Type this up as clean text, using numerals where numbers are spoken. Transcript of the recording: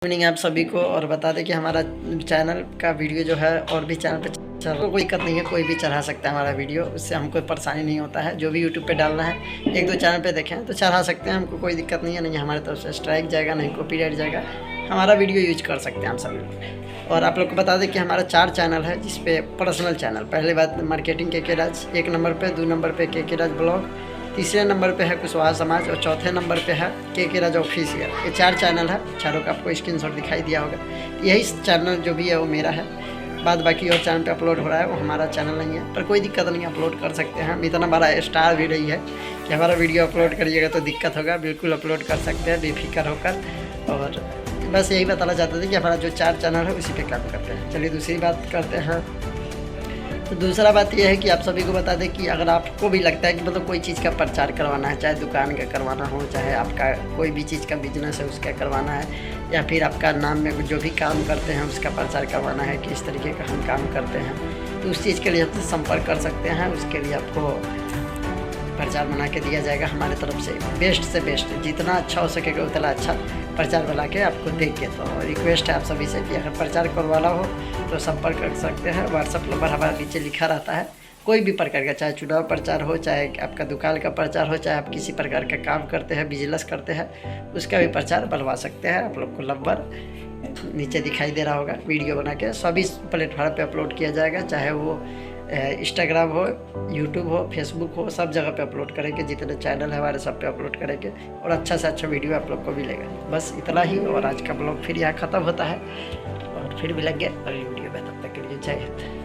Evening आप सभी को। और बता दें कि हमारा चैनल का वीडियो जो है और भी चैनल पे चल कोई दिक्कत नहीं है, कोई भी चढ़ा सकता है हमारा वीडियो, उससे हमको परेशानी नहीं होता है। जो भी यूट्यूब पे डालना है, एक दो चैनल पे देखें तो चढ़ा सकते हैं, हमको कोई दिक्कत नहीं है। नहीं हमारे तरफ से स्ट्राइक जाएगा, नहीं कॉपीराइट जाएगा, हमारा वीडियो यूज कर सकते हैं हम सभी लोग। और आप लोग को बता दें कि हमारा 4 चैनल है, जिसपे पर्सनल चैनल पहले बात मार्केटिंग के राज 1 नंबर पे, 2 नंबर पे के राज ब्लॉग, तीसरे नंबर पे है कुशवाहा समाज और चौथे नंबर पे है के राज ऑफिशियल। ये 4 चैनल है, चारों का आपको स्क्रीनशॉट दिखाई दिया होगा। यही चैनल जो भी है वो मेरा है, बाद बाकी और चैनल पे अपलोड हो रहा है वो हमारा चैनल नहीं है। पर कोई दिक्कत नहीं, अपलोड कर सकते हैं हम। इतना बड़ा स्टार भी नहीं है कि हमारा वीडियो अपलोड करिएगा तो दिक्कत होगा, बिल्कुल अपलोड कर सकते हैं बेफिक्र होकर। और बस यही बताना चाहते थे कि हमारा जो 4 चैनल है उसी पे काम करते हैं। चलिए दूसरी बात करते हैं। तो दूसरा बात यह है कि आप सभी को बता दें कि अगर आपको भी लगता है कि मतलब कोई चीज़ का प्रचार करवाना है, चाहे दुकान का करवाना हो, चाहे आपका कोई भी चीज़ का बिजनेस है उसका करवाना है, या फिर आपका नाम में जो भी काम करते हैं उसका प्रचार करवाना है कि इस तरीके का हम काम करते हैं, तो उस चीज़ के लिए हमसे संपर्क कर सकते हैं। उसके लिए आपको प्रचार बना के दिया जाएगा हमारे तरफ से बेस्ट, जितना अच्छा हो सकेगा उतना अच्छा प्रचार बना के आपको देख के। तो रिक्वेस्ट है आप सभी से कि अगर प्रचार करवाना हो तो संपर्क कर सकते हैं। व्हाट्सअप नंबर हमारा नीचे लिखा रहता है। कोई भी प्रकार का, चाहे चुनाव प्रचार हो, चाहे आपका दुकान का प्रचार हो, चाहे आप किसी प्रकार का काम करते हैं, बिजनेस करते हैं, उसका भी प्रचार बनवा सकते हैं। आप लोग को नंबर नीचे दिखाई दे रहा होगा, वीडियो बना के सभी प्लेटफार्म पे अपलोड किया जाएगा, चाहे वो इंस्टाग्राम हो, यूट्यूब हो, फेसबुक हो, सब जगह पे अपलोड करेंगे। जितने चैनल है हमारे सब पे अपलोड करेंगे और अच्छा से अच्छा वीडियो आप लोग को मिलेगा। बस इतना ही। और आज का ब्लॉग फिर यहाँ ख़त्म होता है और फिर मिलेंगे अगली वीडियो में, तब तक के लिए जय हिंद।